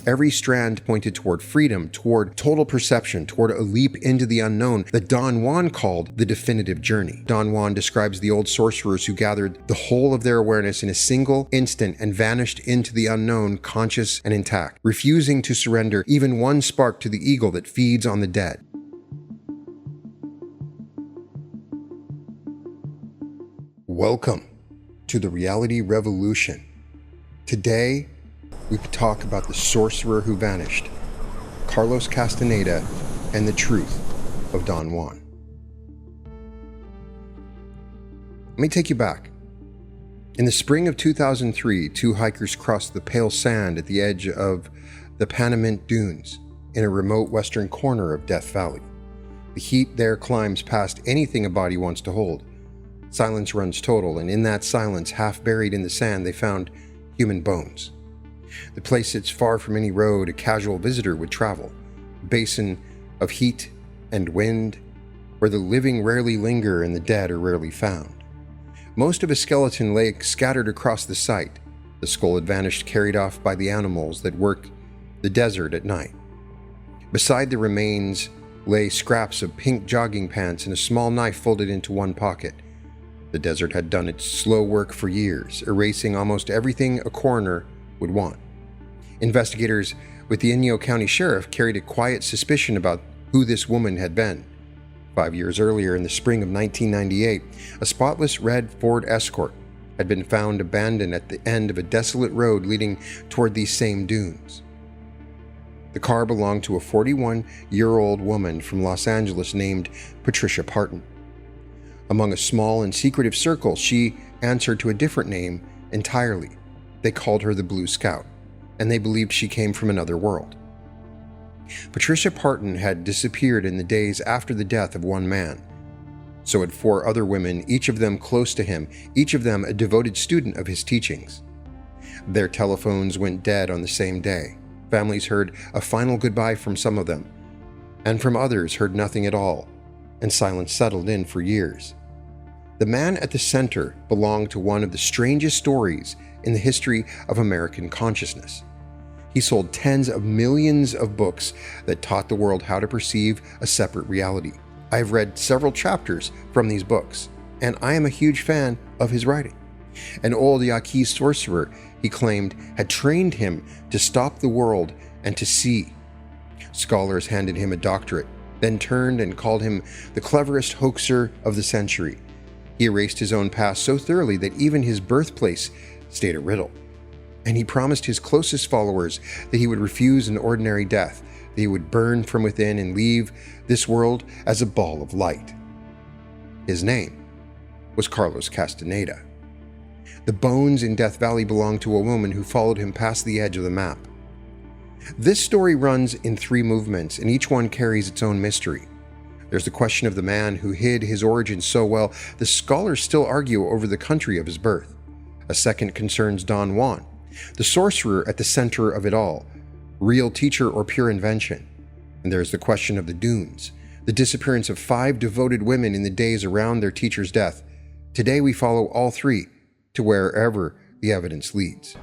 Every strand pointed toward freedom, toward total perception, toward a leap into the unknown that Don Juan called the definitive journey. Don Juan describes the old sorcerers who gathered the whole of their awareness in a single instant and vanished into the unknown, conscious and intact, refusing to surrender even one spark to the eagle that feeds on the dead. Welcome to the Reality Revolution. Today, we talk about the sorcerer who vanished, Carlos Castaneda, and the truth of Don Juan. Let me take you back. In the spring of 2003, two hikers crossed the pale sand at the edge of the Panamint Dunes in a remote western corner of Death Valley. The heat there climbs past anything a body wants to hold. Silence runs total, and in that silence, half buried in the sand, they found human bones. The place sits far from any road a casual visitor would travel, a basin of heat and wind, where the living rarely linger and the dead are rarely found. Most of a skeleton lay scattered across the site. The skull had vanished, carried off by the animals that work the desert at night. Beside the remains lay scraps of pink jogging pants and a small knife folded into one pocket. The desert had done its slow work for years, erasing almost everything a coroner would want. Investigators with the Inyo County Sheriff carried a quiet suspicion about who this woman had been. 5 years earlier, in the spring of 1998, a spotless red Ford Escort had been found abandoned at the end of a desolate road leading toward these same dunes. The car belonged to a 41-year-old woman from Los Angeles named Patricia Parton. Among a small and secretive circle, she answered to a different name entirely. They called her the Blue Scout, and they believed she came from another world. Patricia Parton had disappeared in the days after the death of one man. So had 4 other women, each of them close to him, each of them a devoted student of his teachings. Their telephones went dead on the same day. Families heard a final goodbye from some of them, and from others heard nothing at all, and silence settled in for years. The man at the center belonged to one of the strangest stories in the history of American consciousness. He sold tens of millions of books that taught the world how to perceive a separate reality. I've read several chapters from these books, and I am a huge fan of his writing. An old Yaqui sorcerer, he claimed, had trained him to stop the world and to see. Scholars handed him a doctorate, then turned and called him the cleverest hoaxer of the century. He erased his own past so thoroughly that even his birthplace stayed a riddle. And he promised his closest followers that he would refuse an ordinary death, that he would burn from within and leave this world as a ball of light. His name was Carlos Castaneda. The bones in Death Valley belonged to a woman who followed him past the edge of the map. This story runs in 3 movements, and each one carries its own mystery. There's the question of the man who hid his origins so well, the scholars still argue over the country of his birth. A second concerns Don Juan, the sorcerer at the center of it all, real teacher or pure invention. And there's the question of the dunes, the disappearance of 5 devoted women in the days around their teacher's death. Today we follow all 3 to wherever the evidence leads.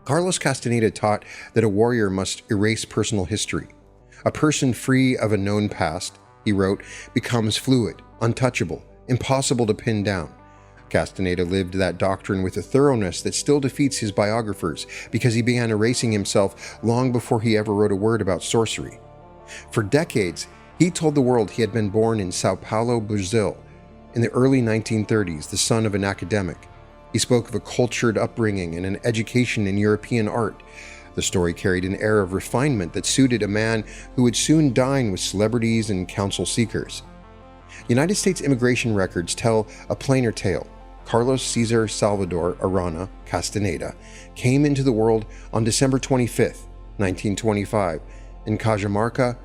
Carlos Castaneda taught that a warrior must erase personal history. A person free of a known past, he wrote, becomes fluid, untouchable, impossible to pin down. Castaneda lived that doctrine with a thoroughness that still defeats his biographers because he began erasing himself long before he ever wrote a word about sorcery. For decades, he told the world he had been born in Sao Paulo, Brazil, in the early 1930s, the son of an academic. He spoke of a cultured upbringing and an education in European art. The story carried an air of refinement that suited a man who would soon dine with celebrities and counsel seekers. United States immigration records tell a plainer tale. Carlos Cesar Salvador Arana Castaneda came into the world on December 25th, 1925, in Cajamarca,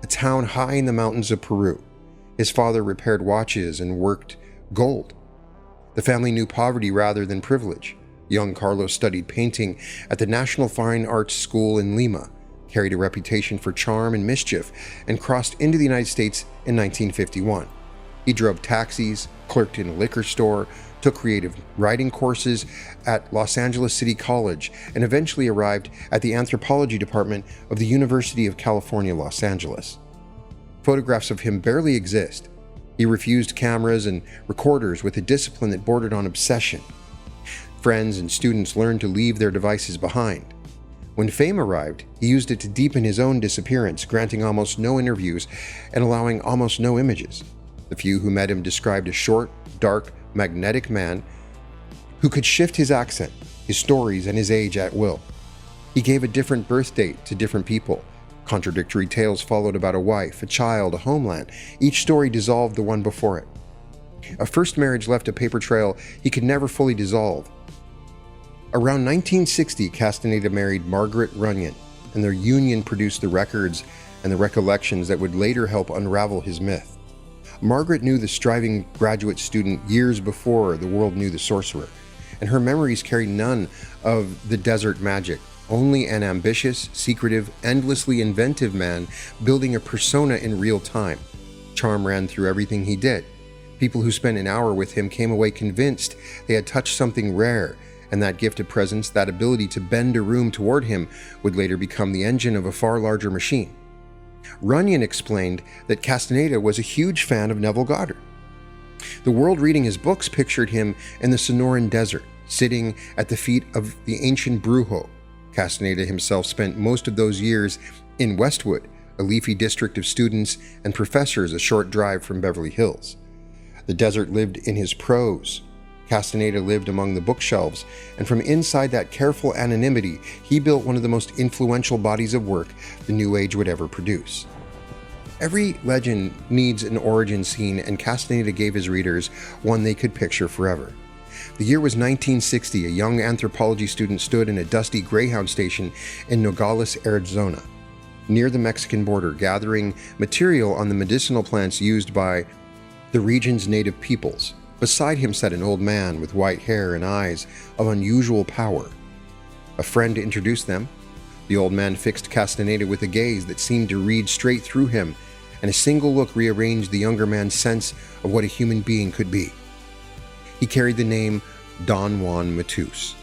a town high in the mountains of Peru. His father repaired watches and worked gold. The family knew poverty rather than privilege. Young Carlos studied painting at the National Fine Arts School in Lima, carried a reputation for charm and mischief, and crossed into the United States in 1951. He drove taxis, clerked in a liquor store, took creative writing courses at Los Angeles City College, and eventually arrived at the anthropology department of the University of California, Los Angeles. Photographs of him barely exist. He refused cameras and recorders with a discipline that bordered on obsession. Friends and students learned to leave their devices behind. When fame arrived, he used it to deepen his own disappearance, granting almost no interviews and allowing almost no images. The few who met him described a short, dark, magnetic man who could shift his accent, his stories, and his age at will. He gave a different birth date to different people. Contradictory tales followed about a wife, a child, a homeland. Each story dissolved the one before it. A first marriage left a paper trail he could never fully dissolve. Around 1960, Castaneda married Margaret Runyon, and their union produced the records and the recollections that would later help unravel his myth. Margaret knew the striving graduate student years before the world knew the sorcerer, and her memories carried none of the desert magic, only an ambitious, secretive, endlessly inventive man building a persona in real time. Charm ran through everything he did. People who spent an hour with him came away convinced they had touched something rare, and that gift of presence, that ability to bend a room toward him, would later become the engine of a far larger machine. Runyon explained that Castaneda was a huge fan of Neville Goddard. The world reading his books pictured him in the Sonoran Desert, sitting at the feet of the ancient Brujo. Castaneda himself spent most of those years in Westwood, a leafy district of students and professors a short drive from Beverly Hills. The desert lived in his prose. Castaneda lived among the bookshelves, and from inside that careful anonymity, he built one of the most influential bodies of work the New Age would ever produce. Every legend needs an origin scene, and Castaneda gave his readers one they could picture forever. The year was 1960. A young anthropology student stood in a dusty Greyhound station in Nogales, Arizona, near the Mexican border, gathering material on the medicinal plants used by the region's native peoples. Beside him sat an old man with white hair and eyes of unusual power. A friend introduced them. The old man fixed Castaneda with a gaze that seemed to read straight through him, and a single look rearranged the younger man's sense of what a human being could be. He carried the name Don Juan Matus,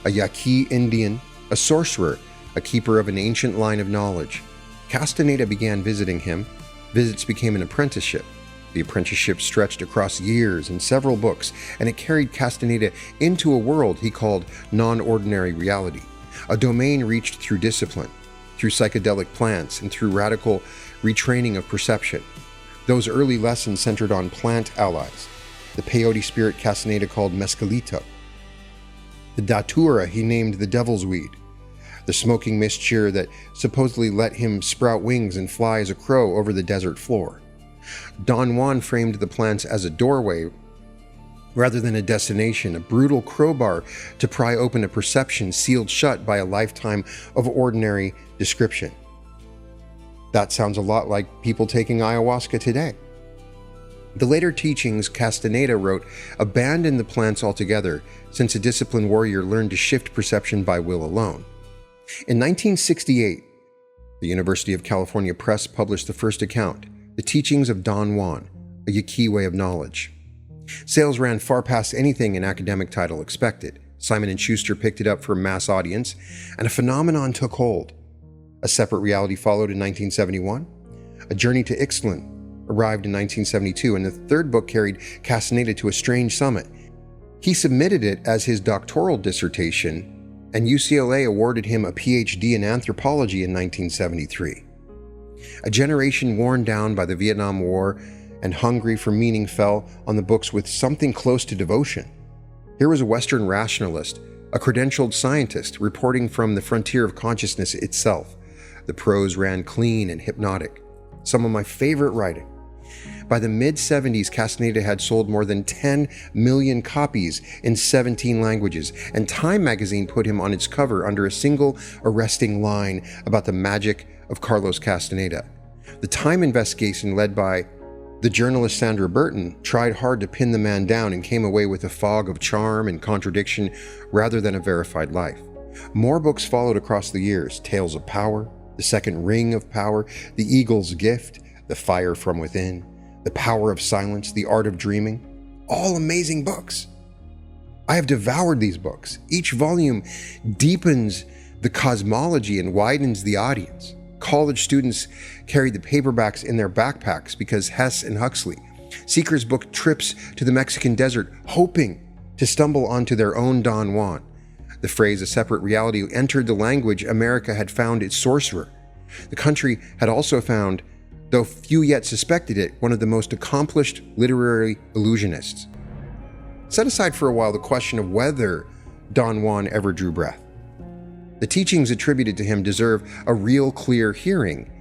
a Yaqui Indian, a sorcerer, a keeper of an ancient line of knowledge. Castaneda began visiting him. Visits became an apprenticeship. The apprenticeship stretched across years and several books, and it carried Castaneda into a world he called non-ordinary reality, a domain reached through discipline, through psychedelic plants, and through radical retraining of perception. Those early lessons centered on plant allies, the peyote spirit Castaneda called Mescalito, the datura he named the devil's weed, the smoking mixture that supposedly let him sprout wings and fly as a crow over the desert floor. Don Juan framed the plants as a doorway rather than a destination, a brutal crowbar to pry open a perception sealed shut by a lifetime of ordinary description. That sounds a lot like people taking ayahuasca today. The later teachings, Castaneda wrote, abandoned the plants altogether, since a disciplined warrior learned to shift perception by will alone. In 1968, the University of California Press published the first account, The Teachings of Don Juan, a Yaqui Way of Knowledge. Sales ran far past anything an academic title expected. Simon & Schuster picked it up for a mass audience, and a phenomenon took hold. A Separate Reality followed in 1971. A Journey to Ixtlan arrived in 1972, and the third book carried Castaneda to a strange summit. He submitted it as his doctoral dissertation, and UCLA awarded him a PhD in anthropology in 1973. A generation worn down by the Vietnam War and hungry for meaning fell on the books with something close to devotion. Here was a Western rationalist, a credentialed scientist reporting from the frontier of consciousness itself. The prose ran clean and hypnotic. Some of my favorite writing. By the mid-70s, Castaneda had sold more than 10 million copies in 17 languages, and Time magazine put him on its cover under a single arresting line about the magic of Carlos Castaneda. The Time investigation, led by the journalist Sandra Burton, tried hard to pin the man down and came away with a fog of charm and contradiction rather than a verified life. More books followed across the years: Tales of Power, The Second Ring of Power, The Eagle's Gift, The Fire from Within, The Power of Silence, The Art of Dreaming. All amazing books. I have devoured these books. Each volume deepens the cosmology and widens the audience. College students carried the paperbacks in their backpacks because Hess and Huxley. Seekers booked trips to the Mexican desert, hoping to stumble onto their own Don Juan. The phrase "a separate reality" entered the language. America had found its sorcerer. The country had also found, though few yet suspected it, one of the most accomplished literary illusionists. Set aside for a while the question of whether Don Juan ever drew breath. The teachings attributed to him deserve a real clear hearing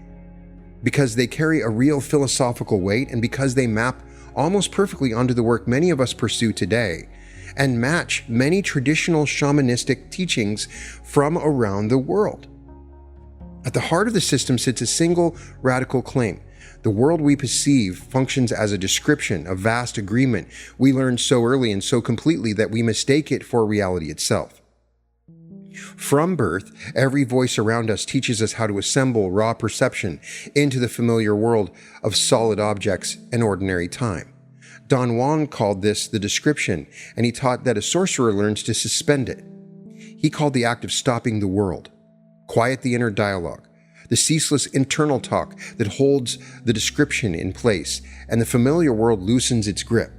because they carry a real philosophical weight and because they map almost perfectly onto the work many of us pursue today and match many traditional shamanistic teachings from around the world. At the heart of the system sits a single radical claim. The world we perceive functions as a description, a vast agreement we learned so early and so completely that we mistake it for reality itself. From birth, every voice around us teaches us how to assemble raw perception into the familiar world of solid objects and ordinary time. Don Juan called this the description, and he taught that a sorcerer learns to suspend it. He called the act of stopping the world, quiet the inner dialogue, the ceaseless internal talk that holds the description in place, and the familiar world loosens its grip.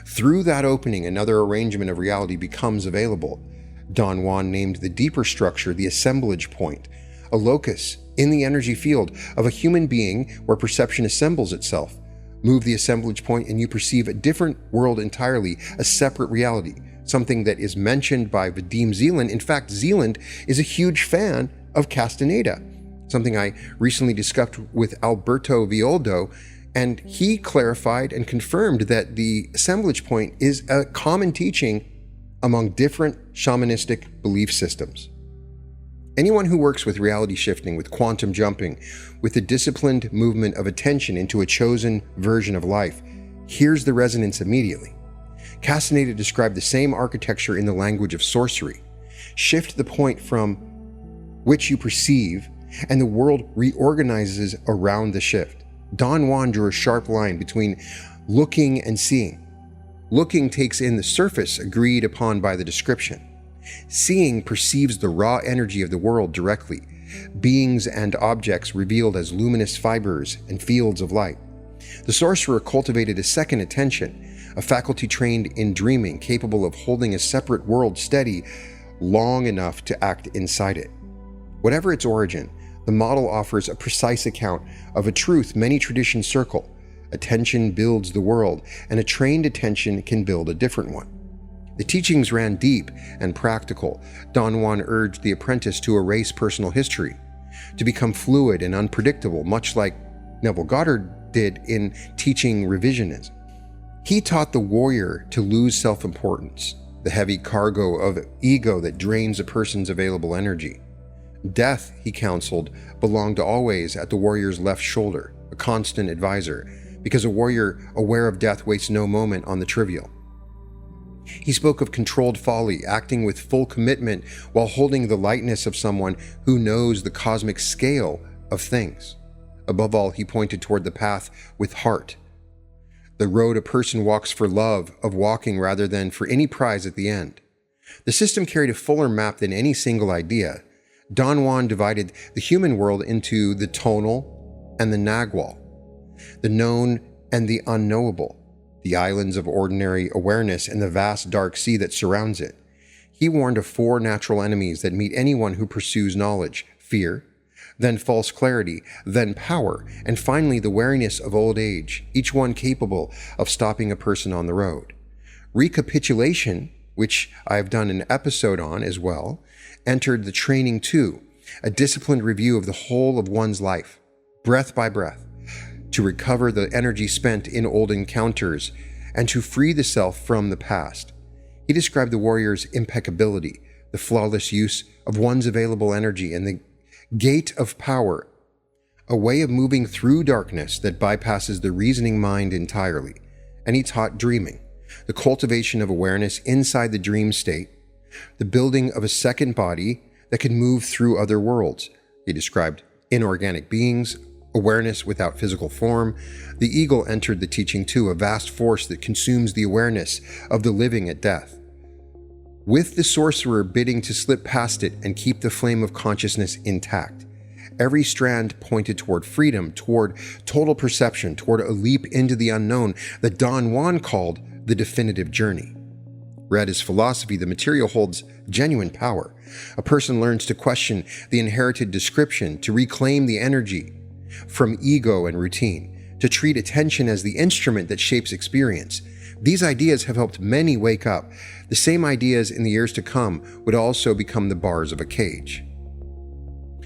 Through that opening, another arrangement of reality becomes available. Don Juan named the deeper structure the assemblage point, a locus in the energy field of a human being where perception assembles itself. Move the assemblage point and you perceive a different world entirely, a separate reality, something that is mentioned by Vadim Zeland. In fact, Zeland is a huge fan of Castaneda, something I recently discussed with Alberto Violdo, and he clarified and confirmed that the assemblage point is a common teaching among different shamanistic belief systems. Anyone who works with reality shifting, with quantum jumping, with the disciplined movement of attention into a chosen version of life, hears the resonance immediately. Castaneda described the same architecture in the language of sorcery. Shift the point from which you perceive, and the world reorganizes around the shift. Don Juan drew a sharp line between looking and seeing. Looking takes in the surface agreed upon by the description. Seeing perceives the raw energy of the world directly, beings and objects revealed as luminous fibers and fields of light. The sorcerer cultivated a second attention, a faculty trained in dreaming, capable of holding a separate world steady long enough to act inside it. Whatever its origin, the model offers a precise account of a truth many traditions circle. Attention builds the world, and a trained attention can build a different one. The teachings ran deep and practical. Don Juan urged the apprentice to erase personal history, to become fluid and unpredictable, much like Neville Goddard did in teaching revisionism. He taught the warrior to lose self-importance, the heavy cargo of ego that drains a person's available energy. Death, he counseled, belonged always at the warrior's left shoulder, a constant advisor, because a warrior aware of death wastes no moment on the trivial. He spoke of controlled folly, acting with full commitment while holding the lightness of someone who knows the cosmic scale of things. Above all, he pointed toward the path with heart, the road a person walks for love of walking rather than for any prize at the end. The system carried a fuller map than any single idea. Don Juan divided the human world into the tonal and the nagual, the known and the unknowable, the islands of ordinary awareness and the vast dark sea that surrounds it. He warned of 4 natural enemies that meet anyone who pursues knowledge: fear, then false clarity, then power, and finally the wariness of old age, each one capable of stopping a person on the road. Recapitulation, which I have done an episode on as well, entered the training too, a disciplined review of the whole of one's life, breath by breath, to recover the energy spent in old encounters and to free the self from the past. He described the warrior's impeccability, the flawless use of one's available energy, and the gate of power, a way of moving through darkness that bypasses the reasoning mind entirely. And he taught dreaming, the cultivation of awareness inside the dream state, the building of a second body that can move through other worlds. He described inorganic beings, awareness without physical form. The eagle entered the teaching too, a vast force that consumes the awareness of the living at death. with the sorcerer bidding to slip past it and keep the flame of consciousness intact. Every strand pointed toward freedom, toward total perception, toward a leap into the unknown that Don Juan called the definitive journey. Read as philosophy, the material holds genuine power. A person learns to question the inherited description, to reclaim the energy from ego and routine, to treat attention as the instrument that shapes experience. These ideas have helped many wake up. The same ideas in the years to come would also become the bars of a cage.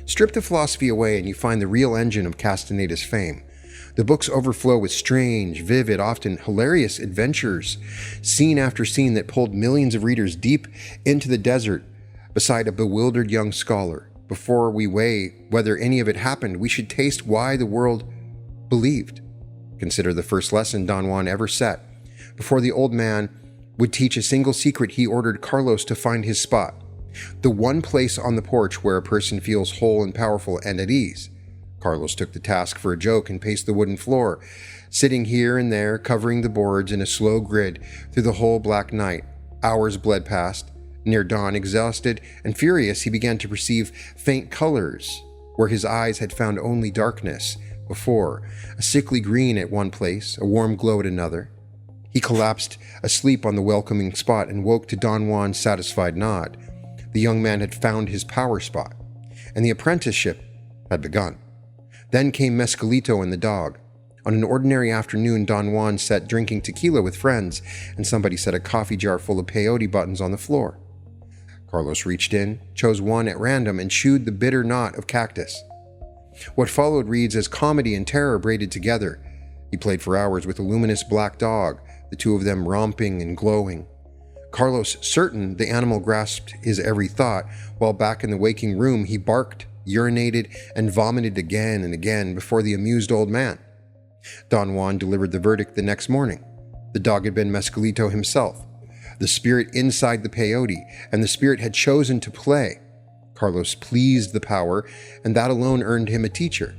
Strip the philosophy away and you find the real engine of Castaneda's fame. The books overflow with strange, vivid, often hilarious adventures, scene after scene that pulled millions of readers deep into the desert beside a bewildered young scholar. Before we weigh whether any of it happened, we should taste why the world believed. Consider the first lesson Don Juan ever set. Before the old man would teach a single secret, he ordered Carlos to find his spot. The one place on the porch where a person feels whole and powerful and at ease. Carlos took the task for a joke and paced the wooden floor, sitting here and there, covering the boards in a slow grid through the whole black night. Hours bled past. Near dawn, exhausted and furious, he began to perceive faint colors where his eyes had found only darkness before, a sickly green at one place, a warm glow at another. He collapsed asleep on the welcoming spot and woke to Don Juan's satisfied nod. The young man had found his power spot, and the apprenticeship had begun. Then came Mescalito and the dog. On an ordinary afternoon, Don Juan sat drinking tequila with friends, and somebody set a coffee jar full of peyote buttons on the floor. Carlos reached in, chose one at random, and chewed the bitter knot of cactus. What followed reads as comedy and terror braided together. He played for hours with a luminous black dog, the two of them romping and glowing. Carlos, certain the animal grasped his every thought, while back in the waking room he barked, urinated, and vomited again and again before the amused old man. Don Juan delivered the verdict the next morning. The dog had been Mescalito himself, the spirit inside the peyote, and the spirit had chosen to play. Carlos pleased the power, and that alone earned him a teacher.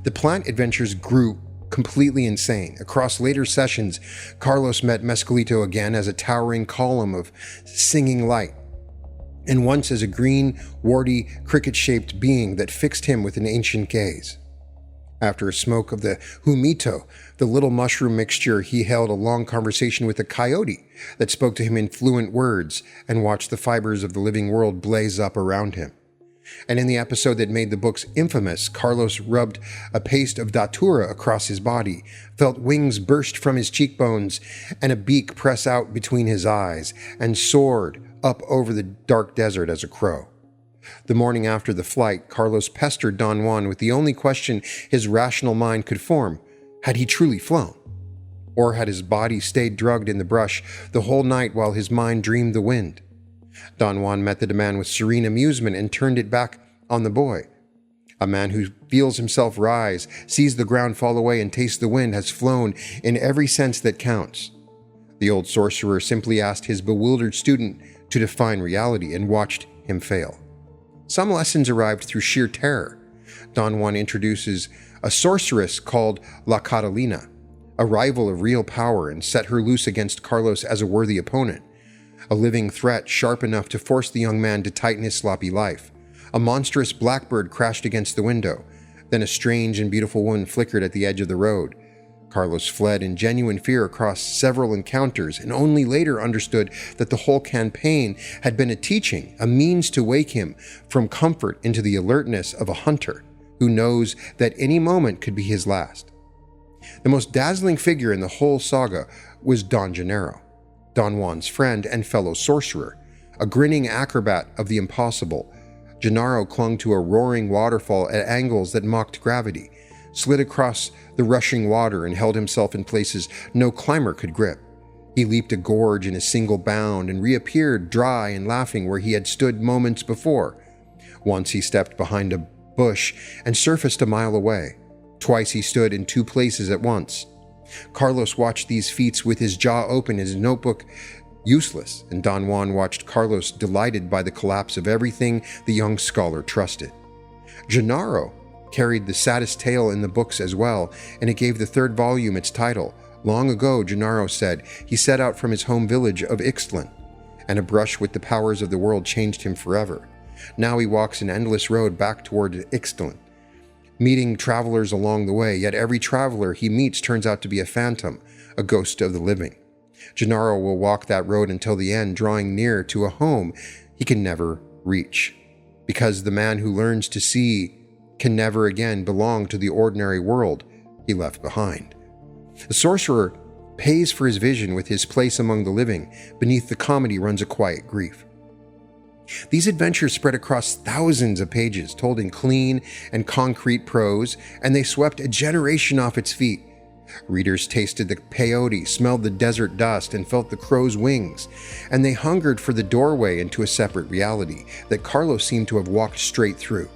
The plant adventures grew completely insane. Across later sessions, Carlos met Mescalito again as a towering column of singing light, and once as a green, warty, cricket-shaped being that fixed him with an ancient gaze. After a smoke of the humito, the little mushroom mixture, he held a long conversation with a coyote that spoke to him in fluent words and watched the fibers of the living world blaze up around him. And in the episode that made the books infamous, Carlos rubbed a paste of datura across his body, felt wings burst from his cheekbones and a beak press out between his eyes, and soared up over the dark desert as a crow. The morning after the flight, Carlos pestered Don Juan with the only question his rational mind could form: had he truly flown? Or had his body stayed drugged in the brush the whole night while his mind dreamed the wind? Don Juan met the demand with serene amusement and turned it back on the boy. A man who feels himself rise, sees the ground fall away, and tastes the wind has flown in every sense that counts. The old sorcerer simply asked his bewildered student to define reality and watched him fail. Some lessons arrived through sheer terror. Don Juan introduces a sorceress called La Catalina, a rival of real power, and set her loose against Carlos as a worthy opponent. A living threat sharp enough to force the young man to tighten his sloppy life. A monstrous blackbird crashed against the window. Then a strange and beautiful woman flickered at the edge of the road. Carlos fled in genuine fear across several encounters, and only later understood that the whole campaign had been a teaching, a means to wake him from comfort into the alertness of a hunter who knows that any moment could be his last. The most dazzling figure in the whole saga was Don Genaro, Don Juan's friend and fellow sorcerer, a grinning acrobat of the impossible. Genaro clung to a roaring waterfall at angles that mocked gravity, slid across the rushing water, and held himself in places no climber could grip. He leaped a gorge in a single bound and reappeared dry and laughing where he had stood moments before. Once he stepped behind a bush and surfaced a mile away. Twice he stood in two places at once. Carlos watched these feats with his jaw open, his notebook useless, and Don Juan watched Carlos delighted by the collapse of everything the young scholar trusted. Genaro carried the saddest tale in the books as well, and it gave the third volume its title. Long ago, Genaro said, he set out from his home village of Ixtlan, and a brush with the powers of the world changed him forever. Now he walks an endless road back toward Ixtlan, meeting travelers along the way, yet every traveler he meets turns out to be a phantom, a ghost of the living. Genaro will walk that road until the end, drawing near to a home he can never reach, because the man who learns to see can never again belong to the ordinary world he left behind. The sorcerer pays for his vision with his place among the living. Beneath the comedy runs a quiet grief. These adventures spread across thousands of pages, told in clean and concrete prose, and they swept a generation off its feet. Readers tasted the peyote, smelled the desert dust, and felt the crow's wings, and they hungered for the doorway into a separate reality that Carlos seemed to have walked straight through,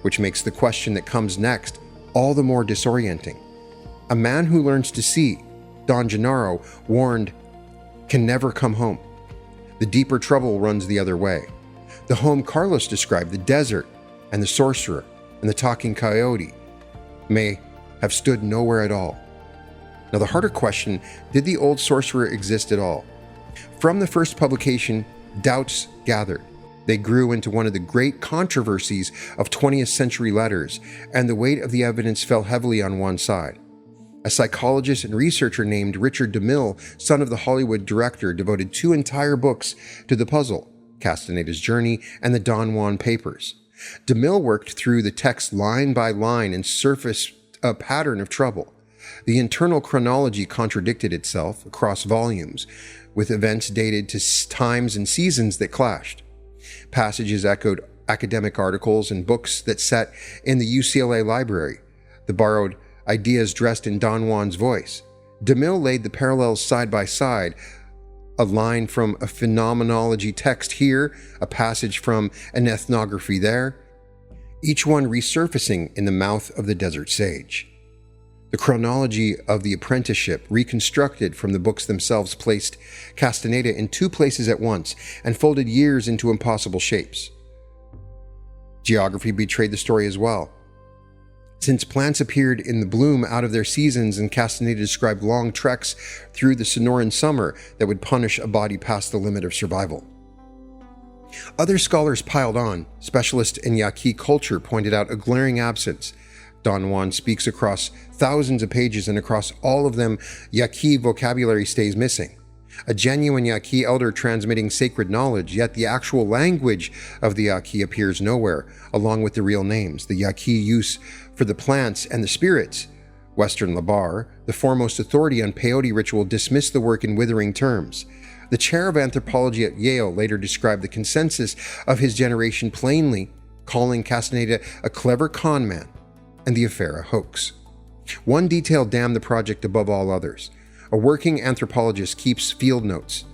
which makes the question that comes next all the more disorienting. A man who learns to see, Don Genaro warned, can never come home. The deeper trouble runs the other way. The home Carlos described, the desert, and the sorcerer, and the talking coyote, may have stood nowhere at all. Now the harder question, did the old sorcerer exist at all? From the first publication, doubts gathered. They grew into one of the great controversies of 20th century letters, and the weight of the evidence fell heavily on one side. A psychologist and researcher named Richard DeMille, son of the Hollywood director, devoted 2 entire books to the puzzle, Castaneda's Journey and the Don Juan Papers. DeMille worked through the text line by line and surfaced a pattern of trouble. The internal chronology contradicted itself across volumes, with events dated to times and seasons that clashed. Passages echoed academic articles and books that sat in the UCLA library. The borrowed ideas dressed in Don Juan's voice. DeMille laid the parallels side by side, a line from a phenomenology text here, a passage from an ethnography there, each one resurfacing in the mouth of the desert sage. The chronology of the apprenticeship, reconstructed from the books themselves, placed Castaneda in 2 places at once and folded years into impossible shapes. Geography betrayed the story as well. Since plants appeared in the bloom out of their seasons, and Castaneda described long treks through the Sonoran summer that would punish a body past the limit of survival. Other scholars piled on. Specialists in Yaqui culture pointed out a glaring absence. Don Juan speaks across thousands of pages, and across all of them, Yaqui vocabulary stays missing. A genuine Yaqui elder transmitting sacred knowledge, yet the actual language of the Yaqui appears nowhere, along with the real names, the Yaqui use for the plants and the spirits. Western Labar, the foremost authority on peyote ritual, dismissed the work in withering terms. The chair of anthropology at Yale later described the consensus of his generation plainly, calling Castaneda a clever con man and the affair a hoax. One detail damned the project above all others. A working anthropologist keeps field notes,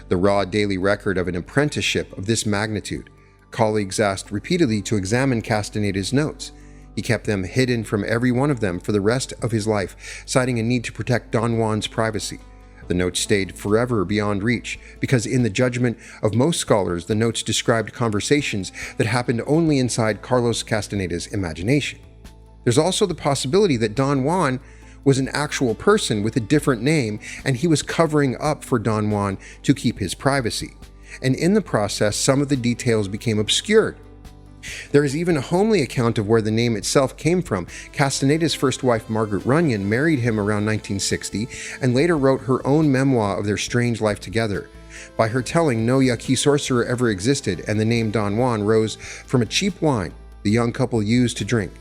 the raw daily record of an apprenticeship of this magnitude. Colleagues asked repeatedly to examine Castaneda's notes. He kept them hidden from every one of them for the rest of his life, citing a need to protect Don Juan's privacy. The notes stayed forever beyond reach, because in the judgment of most scholars, the notes described conversations that happened only inside Carlos Castaneda's imagination. There's also the possibility that Don Juan was an actual person with a different name, and he was covering up for Don Juan to keep his privacy. And in the process, some of the details became obscured. There is even a homely account of where the name itself came from. Castaneda's first wife, Margaret Runyon, married him around 1960 and later wrote her own memoir of their strange life together. By her telling, no Yaqui sorcerer ever existed, and the name Don Juan rose from a cheap wine the young couple used to drink.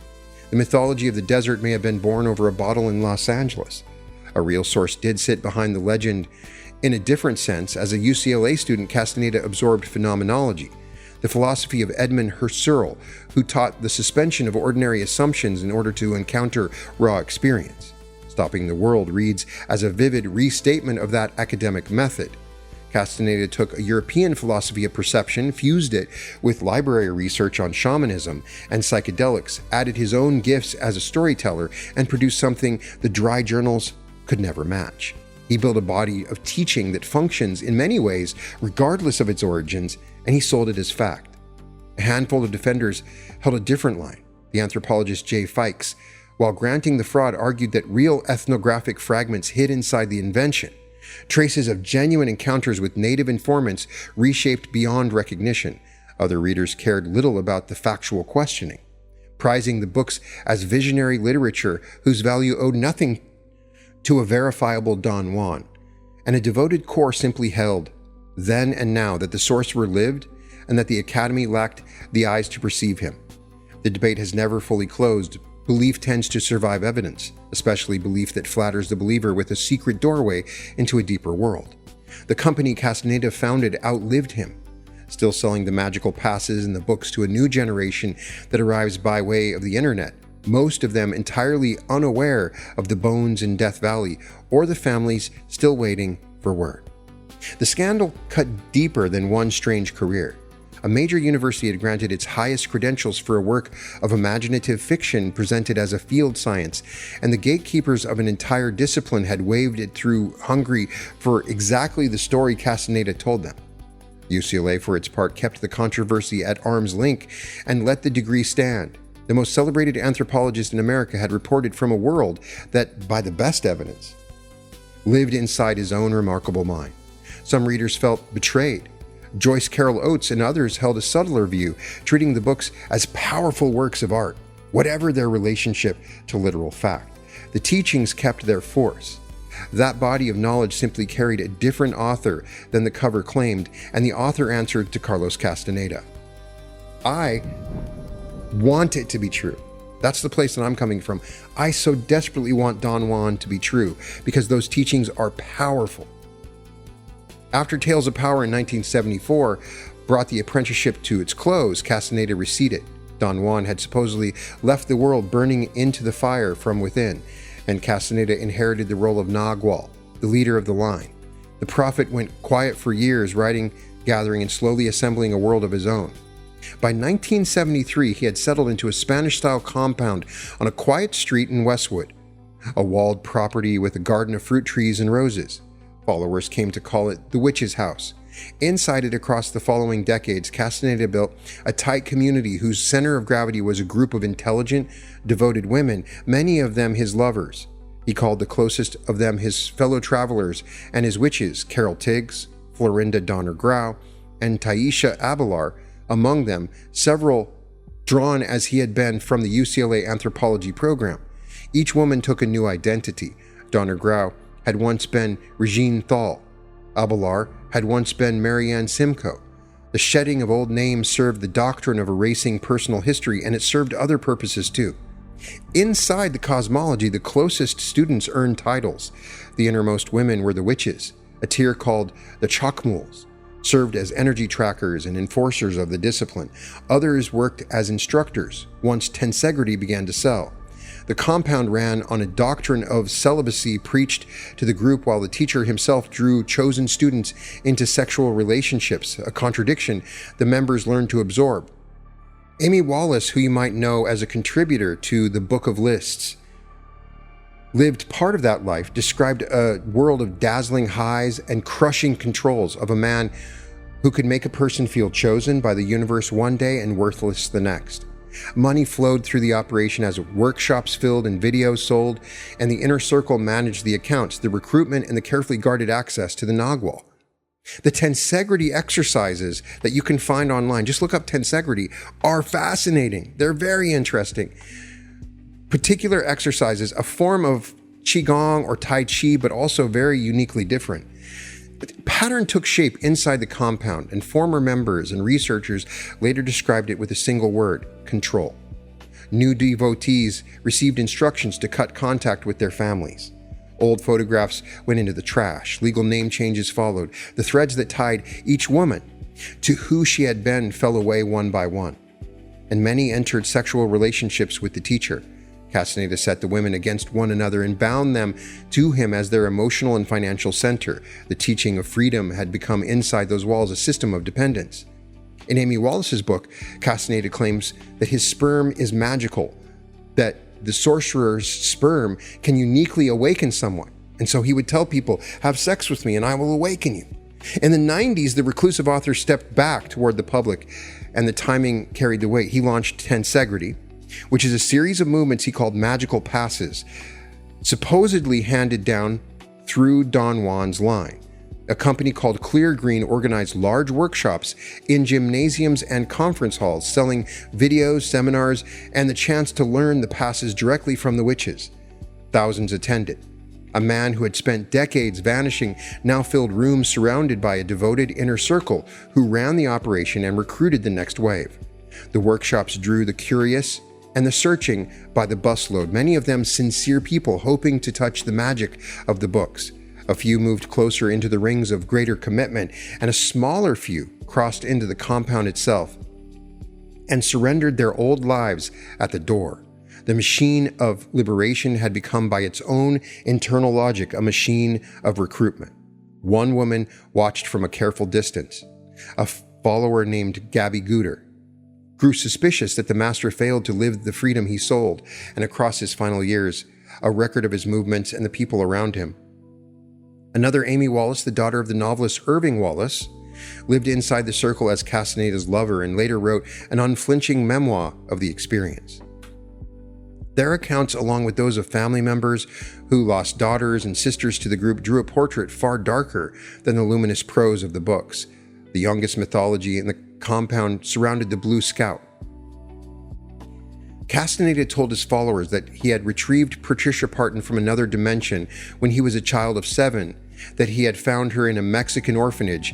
The mythology of the desert may have been born over a bottle in Los Angeles. A real source did sit behind the legend in a different sense. As a UCLA student, Castaneda absorbed phenomenology, the philosophy of Edmund Husserl, who taught the suspension of ordinary assumptions in order to encounter raw experience. Stopping the World reads as a vivid restatement of that academic method. Castaneda took a European philosophy of perception, fused it with library research on shamanism and psychedelics, added his own gifts as a storyteller, and produced something the dry journals could never match. He built a body of teaching that functions in many ways, regardless of its origins, and he sold it as fact. A handful of defenders held a different line. The anthropologist J. Fikes, while granting the fraud, argued that real ethnographic fragments hid inside the invention. Traces of genuine encounters with native informants reshaped beyond recognition. Other readers cared little about the factual questioning, prizing the books as visionary literature whose value owed nothing to a verifiable Don Juan. And a devoted core simply held, then and now, that the sorcerer lived and that the Academy lacked the eyes to perceive him. The debate has never fully closed. Belief tends to survive evidence, especially belief that flatters the believer with a secret doorway into a deeper world. The company Castaneda founded outlived him, still selling the magical passes and the books to a new generation that arrives by way of the internet, most of them entirely unaware of the bones in Death Valley or the families still waiting for word. The scandal cut deeper than one strange career. A major university had granted its highest credentials for a work of imaginative fiction presented as a field science, and the gatekeepers of an entire discipline had waved it through, hungry for exactly the story Castaneda told them. UCLA, for its part, kept the controversy at arm's length and let the degree stand. The most celebrated anthropologist in America had reported from a world that, by the best evidence, lived inside his own remarkable mind. Some readers felt betrayed. Joyce Carol Oates and others held a subtler view, treating the books as powerful works of art, whatever their relationship to literal fact. The teachings kept their force. That body of knowledge simply carried a different author than the cover claimed, and the author answered to Carlos Castaneda. I want it to be true. That's the place that I'm coming from. I so desperately want Don Juan to be true because those teachings are powerful. After Tales of Power in 1974 brought the apprenticeship to its close, Castaneda receded. Don Juan had supposedly left the world burning into the fire from within, and Castaneda inherited the role of Nagual, the leader of the line. The prophet went quiet for years, writing, gathering, and slowly assembling a world of his own. By 1973, he had settled into a Spanish-style compound on a quiet street in Westwood, a walled property with a garden of fruit trees and roses. Followers came to call it the Witch's House. Inside it, across the following decades, Castaneda built a tight community whose center of gravity was a group of intelligent, devoted women, many of them his lovers. He called the closest of them his fellow travelers and his witches, Carol Tiggs, Florinda Donner Grau, and Taisha Abelar, among them several drawn as he had been from the UCLA anthropology program. Each woman took a new identity. Donner Grau had once been Regine Thal. Abelar had once been Marianne Simcoe. The shedding of old names served the doctrine of erasing personal history, and it served other purposes too. Inside the cosmology, the closest students earned titles. The innermost women were the witches, a tier called the Chakmuls, served as energy trackers and enforcers of the discipline. Others worked as instructors, once Tensegrity began to sell. The compound ran on a doctrine of celibacy preached to the group, while the teacher himself drew chosen students into sexual relationships, a contradiction the members learned to absorb. Amy Wallace, who you might know as a contributor to the Book of Lists, lived part of that life, described a world of dazzling highs and crushing controls of a man who could make a person feel chosen by the universe one day and worthless the next. Money flowed through the operation as workshops filled and videos sold, and the inner circle managed the accounts, the recruitment, and the carefully guarded access to the Nagual. The Tensegrity exercises that you can find online, just look up Tensegrity, are fascinating. They're very interesting. Particular exercises, a form of Qigong or Tai Chi, but also very uniquely different. The pattern took shape inside the compound, and former members and researchers later described it with a single word: control. New devotees received instructions to cut contact with their families. Old photographs went into the trash. Legal name changes followed. The threads that tied each woman to who she had been fell away one by one, and many entered sexual relationships with the teacher. Castaneda set the women against one another and bound them to him as their emotional and financial center. The teaching of freedom had become inside those walls a system of dependence. In Amy Wallace's book, Castaneda claims that his sperm is magical, that the sorcerer's sperm can uniquely awaken someone. And so he would tell people, have sex with me and I will awaken you. In the 90s, the reclusive author stepped back toward the public, and the timing carried the weight. He launched Tensegrity, which is a series of movements he called magical passes, supposedly handed down through Don Juan's line. A company called Clear Green organized large workshops in gymnasiums and conference halls, selling videos, seminars, and the chance to learn the passes directly from the witches. Thousands attended. A man who had spent decades vanishing now filled rooms surrounded by a devoted inner circle who ran the operation and recruited the next wave. The workshops drew the curious and the searching by the busload, many of them sincere people hoping to touch the magic of the books. A few moved closer into the rings of greater commitment, and a smaller few crossed into the compound itself and surrendered their old lives at the door. The machine of liberation had become, by its own internal logic, a machine of recruitment. One woman watched from a careful distance. A follower named Gabby Gooder grew suspicious that the master failed to live the freedom he sold, and across his final years, a record of his movements and the people around him. Another, Amy Wallace, the daughter of the novelist Irving Wallace, lived inside the circle as Castaneda's lover and later wrote an unflinching memoir of the experience. Their accounts, along with those of family members who lost daughters and sisters to the group, drew a portrait far darker than the luminous prose of the books. The youngest mythology in the compound surrounded the Blue Scout. Castaneda told his followers that he had retrieved Patricia Parton from another dimension when he was a child of 7, that he had found her in a Mexican orphanage,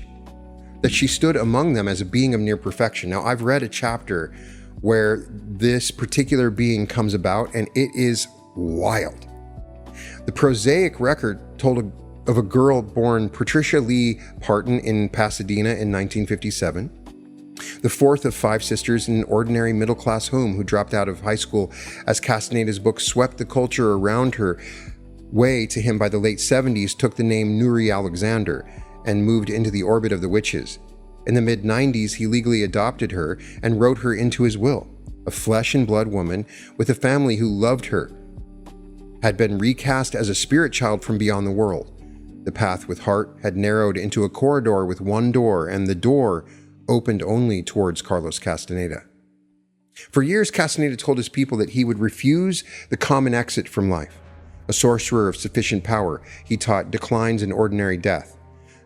that she stood among them as a being of near perfection. Now, I've read a chapter where this particular being comes about, and it is wild. The prosaic record told of a girl born Patricia Lee Parton in Pasadena in 1957, the fourth of 5 sisters in an ordinary middle-class home who dropped out of high school as Castaneda's book swept the culture around her way to him by the late 70s, took the name Nuri Alexander and moved into the orbit of the witches. In the mid-90s, he legally adopted her and wrote her into his will. A flesh and blood woman with a family who loved her had been recast as a spirit child from beyond the world. The path with heart had narrowed into a corridor with one door, and the door opened only towards Carlos Castaneda. For years, Castaneda told his people that he would refuse the common exit from life. A sorcerer of sufficient power, he taught, declines in ordinary death.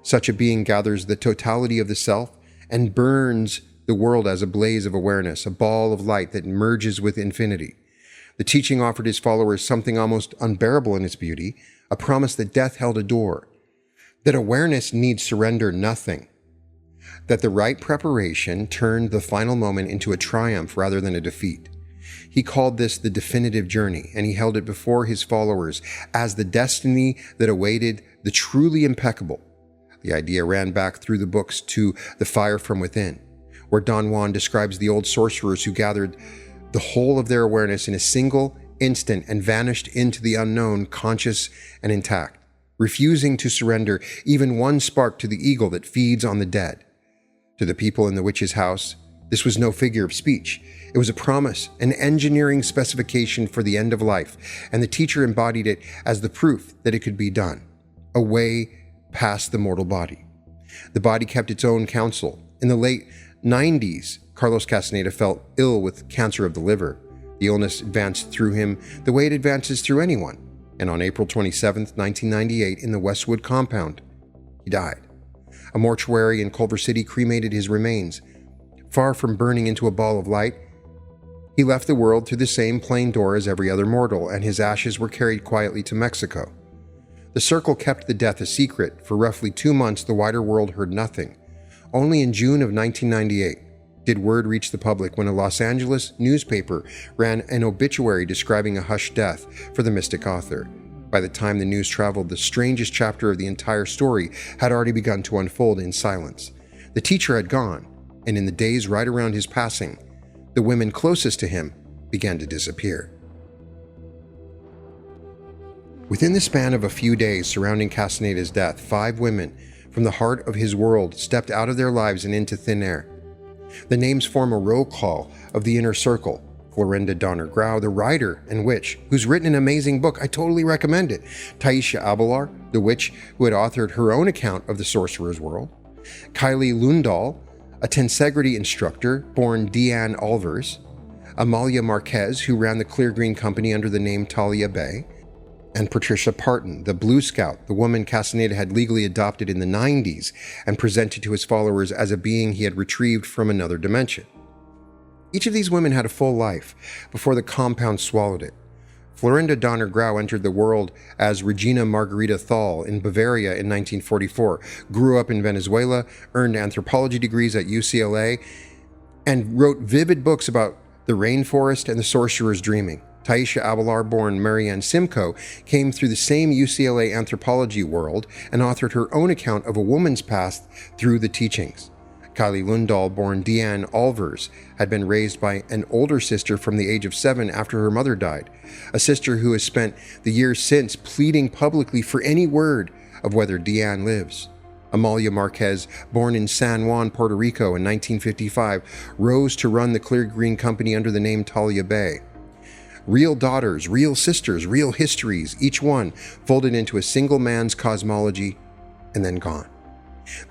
Such a being gathers the totality of the self and burns the world as a blaze of awareness, a ball of light that merges with infinity. The teaching offered his followers something almost unbearable in its beauty, a promise that death held a door, that awareness need surrender nothing, that the right preparation turned the final moment into a triumph rather than a defeat. He called this the definitive journey, and he held it before his followers as the destiny that awaited the truly impeccable. The idea ran back through the books to The Fire from Within, where Don Juan describes the old sorcerers who gathered the whole of their awareness in a single instant and vanished into the unknown, conscious and intact, refusing to surrender even one spark to the eagle that feeds on the dead. To the people in the witch's house, this was no figure of speech. It was a promise, an engineering specification for the end of life, and the teacher embodied it as the proof that it could be done, a way past the mortal body. The body kept its own counsel. In the late 90s, Carlos Castaneda felt ill with cancer of the liver. The illness advanced through him the way it advances through anyone, and on April 27, 1998, in the Westwood compound, he died. A mortuary in Culver City cremated his remains. Far from burning into a ball of light, he left the world through the same plain door as every other mortal, and his ashes were carried quietly to Mexico. The circle kept the death a secret. For roughly 2 months, the wider world heard nothing. Only in June of 1998 did word reach the public when a Los Angeles newspaper ran an obituary describing a hushed death for the mystic author. By the time the news traveled, the strangest chapter of the entire story had already begun to unfold in silence. The teacher had gone, and in the days right around his passing, the women closest to him began to disappear. Within the span of a few days surrounding Castaneda's death, 5 women from the heart of his world stepped out of their lives and into thin air. The names form a roll call of the inner circle. Florinda Donner Grau, the writer and witch, who's written an amazing book. I totally recommend it. Taisha Abelar, the witch who had authored her own account of the sorcerer's world. Kylie Lundahl, a Tensegrity instructor, born Deanne Alvers. Amalia Marquez, who ran the Clear Green Company under the name Talia Bay. and Patricia Parton, the Blue Scout, the woman Castaneda had legally adopted in the 90s and presented to his followers as a being he had retrieved from another dimension. Each of these women had a full life before the compound swallowed it. Florinda Donner Grau entered the world as Regina Margarita Thal in Bavaria in 1944, grew up in Venezuela, earned anthropology degrees at UCLA, and wrote vivid books about the rainforest and the sorcerer's dreaming. Taisha Abelar-born Marianne Simcoe came through the same UCLA anthropology world and authored her own account of a woman's past through the teachings. Kylie Lundahl-born Deanne Alvers had been raised by an older sister from the age of 7 after her mother died, a sister who has spent the years since pleading publicly for any word of whether Deanne lives. Amalia Marquez, born in San Juan, Puerto Rico in 1955, rose to run the Clear Green Company under the name Talia Bay. Real daughters, real sisters, real histories, each one folded into a single man's cosmology and then gone.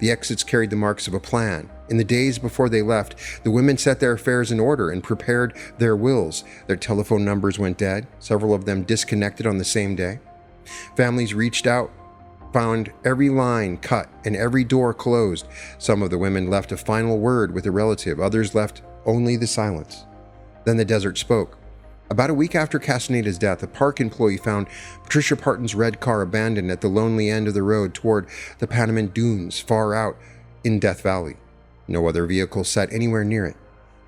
The exits carried the marks of a plan. In the days before they left, the women set their affairs in order and prepared their wills. Their telephone numbers went dead, several of them disconnected on the same day. Families reached out, found every line cut and every door closed. Some of the women left a final word with a relative, others left only the silence. Then the desert spoke. About a week after Castaneda's death, a park employee found Patricia Parton's red car abandoned at the lonely end of the road toward the Panamint Dunes, far out in Death Valley. No other vehicle sat anywhere near it.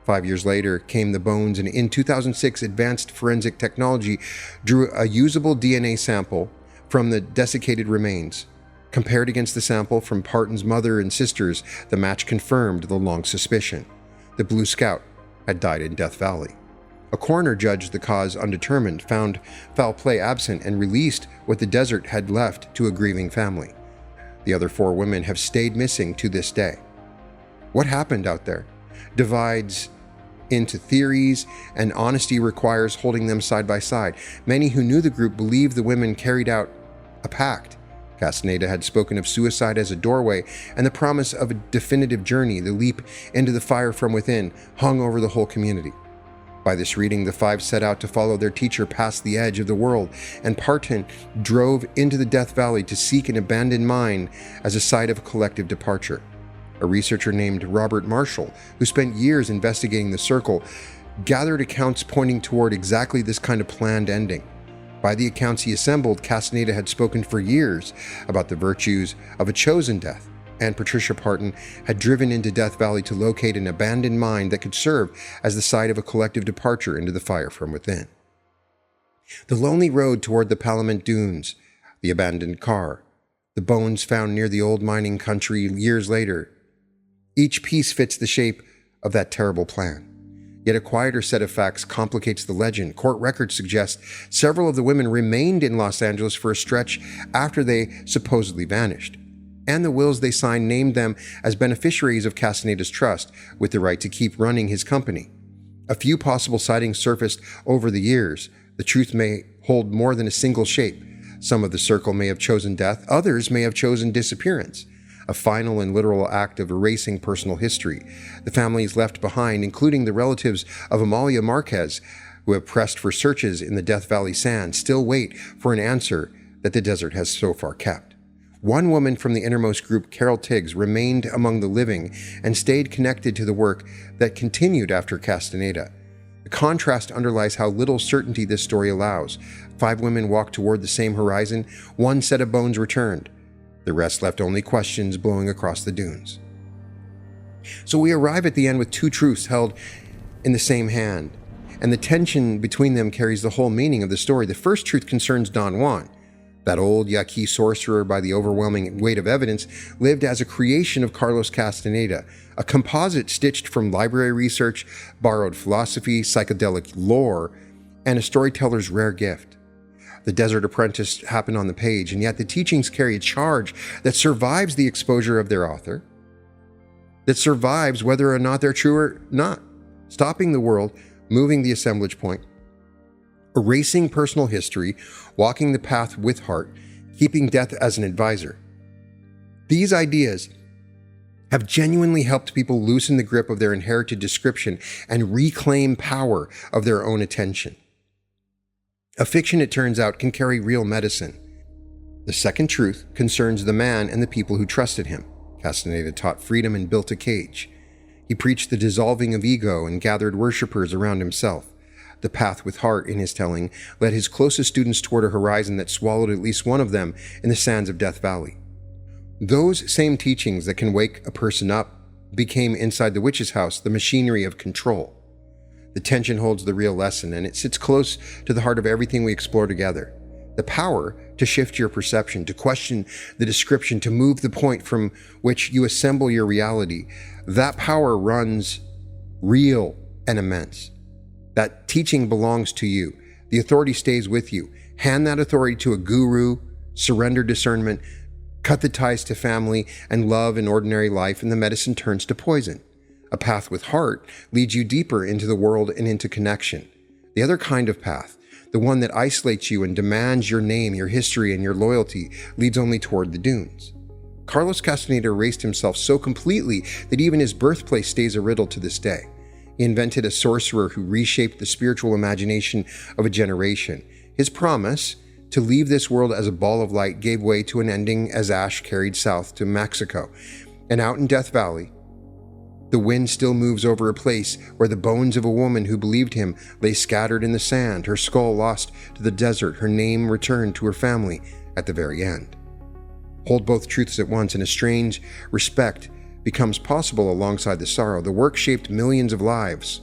5 years later came the bones, and in 2006, advanced forensic technology drew a usable DNA sample from the desiccated remains. Compared against the sample from Parton's mother and sisters, the match confirmed the long suspicion. The Blue Scout had died in Death Valley. A coroner judged the cause undetermined, found foul play absent, and released what the desert had left to a grieving family. The other 4 women have stayed missing to this day. What happened out there divides into theories, and honesty requires holding them side by side. Many who knew the group believe the women carried out a pact. Castaneda had spoken of suicide as a doorway, and the promise of a definitive journey, the leap into the fire from within, hung over the whole community. By this reading, the 5 set out to follow their teacher past the edge of the world, and Parton drove into the Death Valley to seek an abandoned mine as a site of collective departure. A researcher named Robert Marshall, who spent years investigating the circle, gathered accounts pointing toward exactly this kind of planned ending. By the accounts he assembled, Castaneda had spoken for years about the virtues of a chosen death, and Patricia Parton had driven into Death Valley to locate an abandoned mine that could serve as the site of a collective departure into the fire from within. The lonely road toward the Panamint Dunes, the abandoned car, the bones found near the old mining country years later. Each piece fits the shape of that terrible plan. Yet a quieter set of facts complicates the legend. Court records suggest several of the women remained in Los Angeles for a stretch after they supposedly vanished, and the wills they signed named them as beneficiaries of Castaneda's trust, with the right to keep running his company. A few possible sightings surfaced over the years. The truth may hold more than a single shape. Some of the circle may have chosen death, others may have chosen disappearance, a final and literal act of erasing personal history. The families left behind, including the relatives of Amalia Marquez, who have pressed for searches in the Death Valley sand, still wait for an answer that the desert has so far kept. One woman from the innermost group, Carol Tiggs, remained among the living and stayed connected to the work that continued after Castaneda. The contrast underlies how little certainty this story allows. 5 women walked toward the same horizon. 1 set of bones returned. The rest left only questions blowing across the dunes. So we arrive at the end with 2 truths held in the same hand, and the tension between them carries the whole meaning of the story. The first truth concerns Don Juan. That old Yaqui sorcerer, by the overwhelming weight of evidence, lived as a creation of Carlos Castaneda, a composite stitched from library research, borrowed philosophy, psychedelic lore, and a storyteller's rare gift. The Desert Apprentice happened on the page, and yet the teachings carry a charge that survives the exposure of their author, that survives whether or not they're true or not, stopping the world, moving the assemblage point, erasing personal history, walking the path with heart, keeping death as an advisor. These ideas have genuinely helped people loosen the grip of their inherited description and reclaim power of their own attention. A fiction, it turns out, can carry real medicine. The second truth concerns the man and the people who trusted him. Castaneda taught freedom and built a cage. He preached the dissolving of ego and gathered worshippers around himself. The path with heart, in his telling, led his closest students toward a horizon that swallowed at least one of them in the sands of Death Valley. Those same teachings that can wake a person up became, inside the witch's house, the machinery of control. The tension holds the real lesson, and it sits close to the heart of everything we explore together. The power to shift your perception, to question the description, to move the point from which you assemble your reality. That power runs real and immense. That teaching belongs to you. The authority stays with you. Hand that authority to a guru, surrender discernment, cut the ties to family and love in ordinary life, and the medicine turns to poison. A path with heart leads you deeper into the world and into connection. The other kind of path, the one that isolates you and demands your name, your history, and your loyalty, leads only toward the dunes. Carlos Castaneda erased himself so completely that even his birthplace stays a riddle to this day. He invented a sorcerer who reshaped the spiritual imagination of a generation. His promise to leave this world as a ball of light gave way to an ending as ash carried south to Mexico. And out in Death Valley, the wind still moves over a place where the bones of a woman who believed him lay scattered in the sand, her skull lost to the desert, her name returned to her family at the very end. Hold both truths at once, and a strange respect becomes possible alongside the sorrow. The work shaped millions of lives,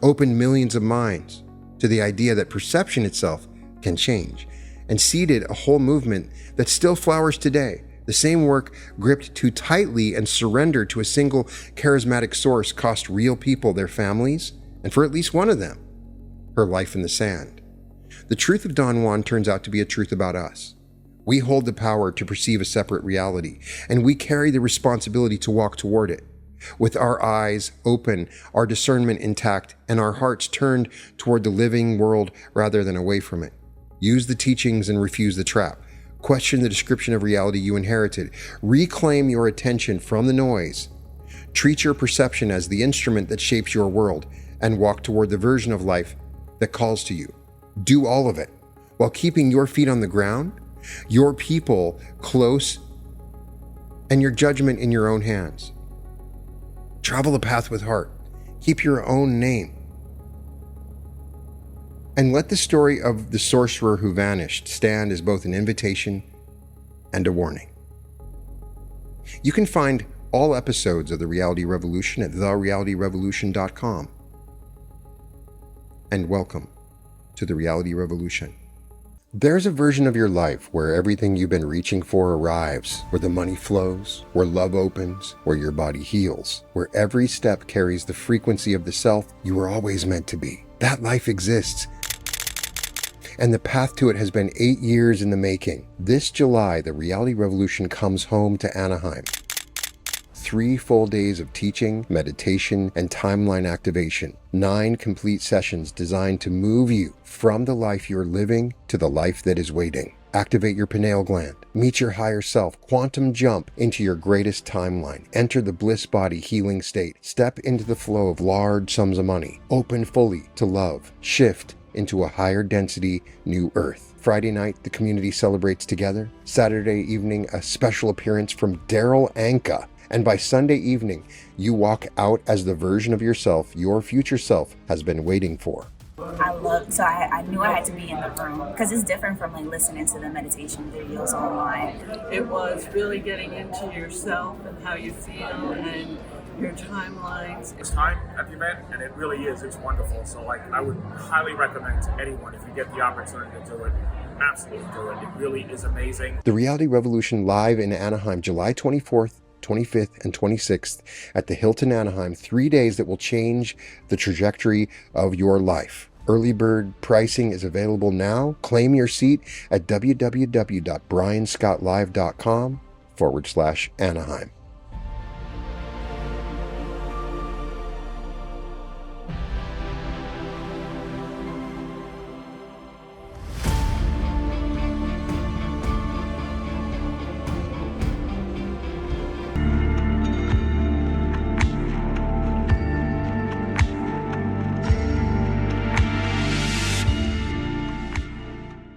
opened millions of minds to the idea that perception itself can change, and seeded a whole movement that still flowers today. The same work, gripped too tightly and surrendered to a single charismatic source, cost real people their families, and for at least one of them, her life in the sand. The truth of Don Juan turns out to be a truth about us. We hold the power to perceive a separate reality, and we carry the responsibility to walk toward it. With our eyes open, our discernment intact, and our hearts turned toward the living world rather than away from it. Use the teachings and refuse the trap. Question the description of reality you inherited. Reclaim your attention from the noise. Treat your perception as the instrument that shapes your world, and walk toward the version of life that calls to you. Do all of it while keeping your feet on the ground, your people close, and your judgment in your own hands. Travel the path with heart. Keep your own name. And let the story of the sorcerer who vanished stand as both an invitation and a warning. You can find all episodes of The Reality Revolution at therealityrevolution.com. And welcome to The Reality Revolution. There's a version of your life where everything you've been reaching for arrives, where the money flows, where love opens, where your body heals, where every step carries the frequency of the self you were always meant to be. That life exists, and the path to it has been 8 years in the making. This July, the Reality Revolution comes home to Anaheim. 3 full days of teaching, meditation, and timeline activation. 9 complete sessions designed to move you from the life you're living to the life that is waiting. Activate your pineal gland, meet your higher self, quantum jump into your greatest timeline, enter the bliss body healing state, step into the flow of large sums of money, open fully to love, shift into a higher density new earth. Friday night, the community celebrates together. Saturday evening, a special appearance from Daryl Anka. And by Sunday evening, you walk out as the version of yourself your future self has been waiting for. I knew I had to be in the room because it's different from like listening to the meditation videos online. It was really getting into yourself and how you feel and your timelines. It's time at the event, and it really is. It's wonderful. So I would highly recommend to anyone, if you get the opportunity to do it, absolutely do it. It really is amazing. The Reality Revolution live in Anaheim, July 24th, 25th, and 26th at the Hilton Anaheim. 3 days that will change the trajectory of your life. Early bird pricing is available now. Claim your seat at www.brianscottlive.com/Anaheim.